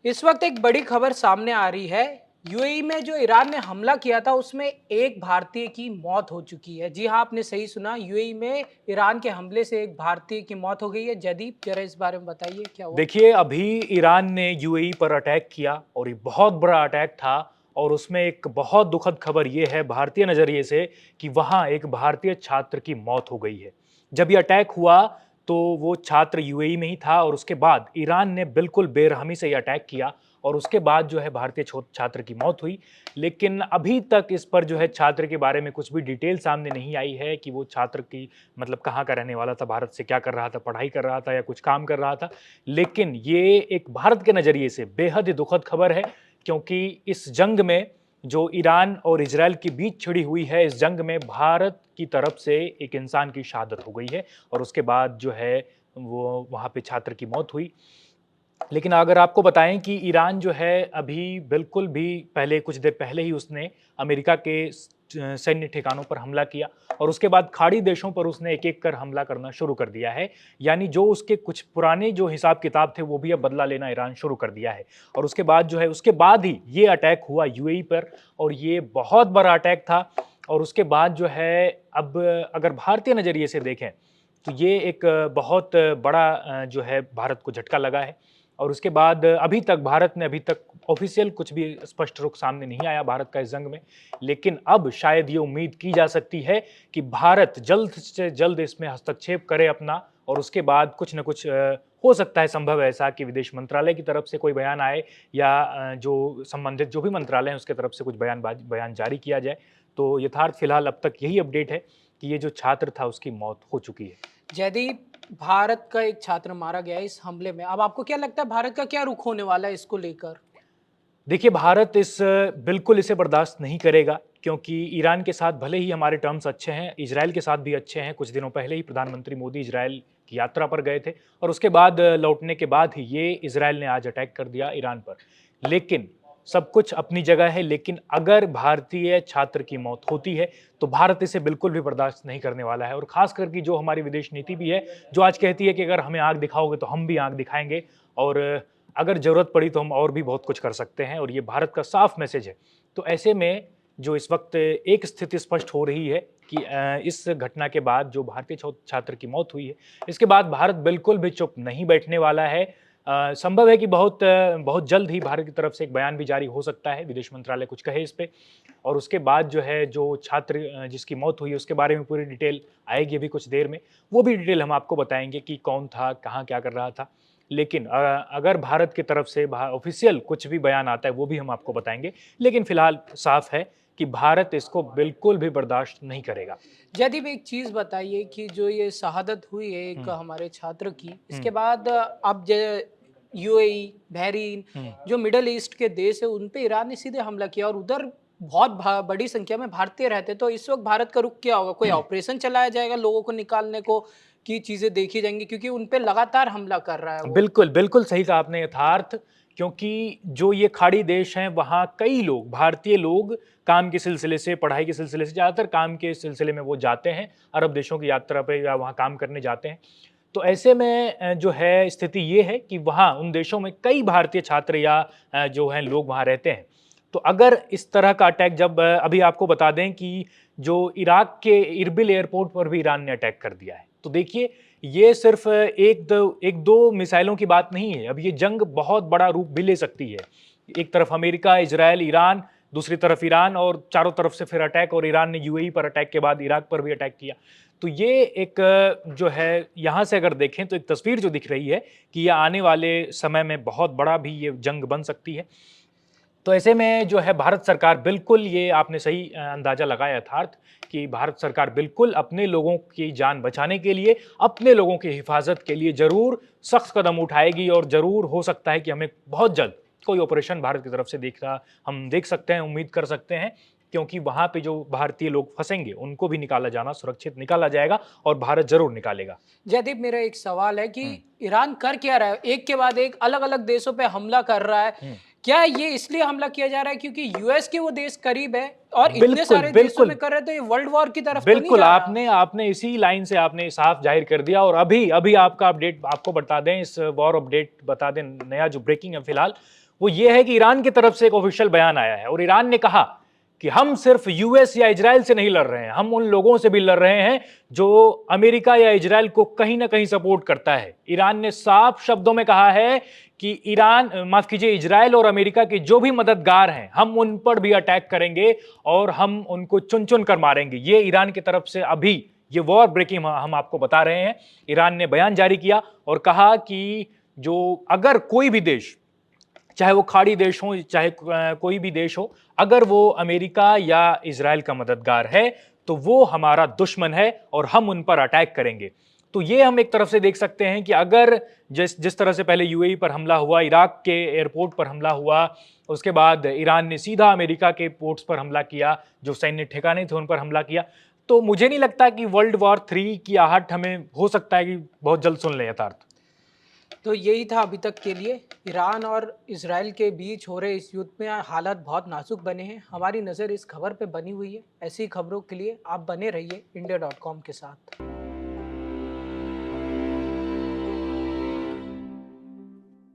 इस वक्त एक बड़ी खबर सामने आ रही है। यूएई में जो ईरान ने हमला किया था उसमें एक भारतीय की मौत हो चुकी है। जी हाँ, आपने सही सुना। यूएई में ईरान के हमले से एक भारतीय की मौत हो गई है। जदीप, जरा इस बारे में बताइए क्या हुआ। देखिए, अभी ईरान ने यूएई पर अटैक किया और ये बहुत बड़ा अटैक था। और उसमें एक बहुत दुखद खबर ये है भारतीय नज़रिए से कि वहाँ एक भारतीय छात्र की मौत हो गई है। जब ये अटैक हुआ तो वो छात्र यूएई में ही था और उसके बाद ईरान ने बिल्कुल बेरहमी से ये अटैक किया और उसके बाद जो है भारतीय छात्र की मौत हुई। लेकिन अभी तक इस पर जो है छात्र के बारे में कुछ भी डिटेल सामने नहीं आई है कि वो छात्र की मतलब कहाँ का रहने वाला था, भारत से क्या कर रहा था, पढ़ाई कर रहा था या कुछ काम कर रहा था। लेकिन ये एक भारत के नज़रिए से बेहद ही दुखद खबर है, क्योंकि इस जंग में जो ईरान और इजराइल के बीच छिड़ी हुई है, इस जंग में भारत की तरफ से एक इंसान की शहादत हो गई है और उसके बाद जो है वो वहाँ पे छात्र की मौत हुई। लेकिन अगर आपको बताएं कि ईरान जो है अभी बिल्कुल भी पहले कुछ देर पहले ही उसने अमेरिका के सैन्य ठिकानों पर हमला किया और उसके बाद खाड़ी देशों पर उसने एक एक कर हमला करना शुरू कर दिया है। यानी जो उसके कुछ पुराने जो हिसाब किताब थे वो भी अब बदला लेना ईरान शुरू कर दिया है। और उसके बाद जो है उसके बाद ही ये अटैक हुआ यूएई पर और ये बहुत बड़ा अटैक था। और उसके बाद जो है अब अगर भारतीय नज़रिए से देखें तो ये एक बहुत बड़ा जो है भारत को झटका लगा है। और उसके बाद अभी तक ऑफिशियल कुछ भी स्पष्ट रुख सामने नहीं आया भारत का इस जंग में। लेकिन अब शायद ये उम्मीद की जा सकती है कि भारत जल्द से जल्द इसमें हस्तक्षेप करे अपना और उसके बाद कुछ न कुछ हो सकता है संभव ऐसा कि विदेश मंत्रालय की तरफ से कोई बयान आए या जो संबंधित जो भी मंत्रालय है उसके तरफ से कुछ बयान जारी किया जाए। तो यथार्थ फिलहाल अब तक यही अपडेट है कि ये जो छात्र था उसकी मौत हो चुकी है। जयदीप, भारत का एक छात्र मारा गया है इस हमले में। अब आपको क्या लगता है भारत का क्या रुख होने वाला है इसको लेकर? देखिए, भारत बिल्कुल इसे बर्दाश्त नहीं करेगा, क्योंकि ईरान के साथ भले ही हमारे टर्म्स अच्छे हैं, इजराइल के साथ भी अच्छे हैं। कुछ दिनों पहले ही प्रधानमंत्री मोदी इजराइल की यात्रा पर गए थे और उसके बाद लौटने के बाद ही ये इजराइल ने आज अटैक कर दिया ईरान पर। लेकिन सब कुछ अपनी जगह है, लेकिन अगर भारतीय छात्र की मौत होती है तो भारत इसे बिल्कुल भी बर्दाश्त नहीं करने वाला है। और खास करके जो हमारी विदेश नीति भी है, जो आज कहती है कि अगर हमें आग दिखाओगे तो हम भी आग दिखाएंगे और अगर ज़रूरत पड़ी तो हम और भी बहुत कुछ कर सकते हैं, और ये भारत का साफ मैसेज है। तो ऐसे में जो इस वक्त एक स्थिति स्पष्ट हो रही है कि इस घटना के बाद जो भारतीय छात्र की मौत हुई है, इसके बाद भारत बिल्कुल भी चुप नहीं बैठने वाला है। संभव है कि बहुत जल्द ही भारत की तरफ से एक बयान भी जारी हो सकता है, विदेश मंत्रालय कुछ कहे इस पे। और उसके बाद जो है जो छात्र जिसकी मौत हुई है उसके बारे में पूरी डिटेल आएगी अभी कुछ देर में। वो भी डिटेल हम आपको बताएंगे कि कौन था, कहाँ क्या कर रहा था। लेकिन अगर भारत की तरफ से ऑफिशियल कुछ भी बयान आता है वो भी हम आपको बताएंगे। लेकिन फिलहाल साफ है कि भारत इसको बिल्कुल भी बर्दाश्त नहीं करेगा। जयदीप, एक चीज बताइए कि जो ये शहादत हुई है एक हम्म। हमारे छात्र की, इसके हम्म। बाद अब यूएई, बहरीन, हम्म। जो मिडल ईस्ट के देश है उन पे ईरान ने सीधे हमला किया और उधर बहुत बड़ी संख्या में भारतीय रहते। तो इस वक्त भारत का रुख क्या होगा? कोई ऑपरेशन चलाया जाएगा लोगों को निकालने को, की चीजें देखी जाएंगी? क्योंकि उन पे लगातार हमला कर रहा है वो। बिल्कुल, बिल्कुल सही कहा आपने यथार्थ। क्योंकि जो ये खाड़ी देश हैं, वहाँ कई लोग, भारतीय लोग काम के सिलसिले से, पढ़ाई के सिलसिले से, ज़्यादातर काम के सिलसिले में वो जाते हैं, अरब देशों की यात्रा पे या वहाँ काम करने जाते हैं। तो ऐसे में जो है स्थिति ये है कि वहाँ उन देशों में कई भारतीय छात्र या जो हैं लोग वहाँ रहते हैं। तो अगर इस तरह का अटैक जब अभी आपको बता दें कि जो इराक के इरबिल एयरपोर्ट पर भी ईरान ने अटैक कर दिया है। तो देखिए, ये सिर्फ एक दो मिसाइलों की बात नहीं है। अब ये जंग बहुत बड़ा रूप भी ले सकती है। एक तरफ अमेरिका, इजराइल, ईरान, दूसरी तरफ ईरान और चारों तरफ से फिर अटैक, और ईरान ने यूएई पर अटैक के बाद इराक पर भी अटैक किया। तो ये एक जो है यहाँ से अगर देखें तो एक तस्वीर जो दिख रही है कि ये आने वाले समय में बहुत बड़ा भी ये जंग बन सकती है। तो ऐसे में जो है भारत सरकार बिल्कुल, ये आपने सही अंदाजा लगाया यथार्थ, कि भारत सरकार बिल्कुल अपने लोगों की जान बचाने के लिए, अपने लोगों की हिफाजत के लिए ज़रूर सख्त कदम उठाएगी और ज़रूर हो सकता है कि हमें बहुत जल्द कोई ऑपरेशन भारत की तरफ से हम देख सकते हैं, उम्मीद कर सकते हैं। क्योंकि वहाँ पे जो भारतीय लोग फंसेंगे उनको भी निकाला जाना, सुरक्षित निकाला जाएगा और भारत ज़रूर निकालेगा। जयदीप, मेरा एक सवाल है कि हुँ। ईरान कर क्या रहा है? एक के बाद एक अलग-अलग देशों पे हमला कर रहा है। हुँ। क्या ये इसलिए हमला किया जा रहा है क्योंकि यूएस के वो देश करीब है और इतने बिल्कुल, सारे देशों बिल्कुल। में कर रहे हैं, तो ये वर्ल्ड वॉर की तरफ तो नहीं बिल्कुल, जा रहा? आपने आपने इसी लाइन से आपने साफ ज़ाहिर कर दिया। और अभी अभी आपका अपडेट आपको बता दें, इस वॉर अपडेट बता दें, नया जो ब्रेकिंग है फिलहाल, वो ये है कि ईरान की तरफ से एक ऑफिशियल बयान आया है और ईरान ने कहा कि हम सिर्फ यूएस या इजराइल से नहीं लड़ रहे हैं, हम उन लोगों से भी लड़ रहे हैं जो अमेरिका या इजराइल को कहीं ना कहीं सपोर्ट करता है। ईरान ने साफ शब्दों में कहा है कि माफ कीजिए, इजराइल और अमेरिका के जो भी मददगार हैं हम उन पर भी अटैक करेंगे और हम उनको चुन चुन कर मारेंगे। ये ईरान की तरफ से अभी ये वॉर ब्रेकिंग हम आपको बता रहे हैं। ईरान ने बयान जारी किया और कहा कि जो अगर कोई भी देश, चाहे वो खाड़ी देश हो चाहे कोई भी देश हो, अगर वो अमेरिका या इजराइल का मददगार है तो वो हमारा दुश्मन है और हम उन पर अटैक करेंगे। तो ये हम एक तरफ से देख सकते हैं कि अगर जिस तरह से पहले यूएई पर हमला हुआ, इराक के एयरपोर्ट पर हमला हुआ, उसके बाद ईरान ने सीधा अमेरिका के पोर्ट्स पर हमला किया, जो सैन्य ठिकाने थे उन पर हमला किया, तो मुझे नहीं लगता कि वर्ल्ड वॉर 3 की आहट हमें हो सकता है कि बहुत जल्द सुन लें यथार्थ। तो यही था अभी तक के लिए। ईरान और इजराइल के बीच हो रहे इस युद्ध में हालात बहुत नाजुक बने हैं। हमारी नज़र इस खबर पे बनी हुई है। ऐसी खबरों के लिए आप बने रहिए India.com के साथ।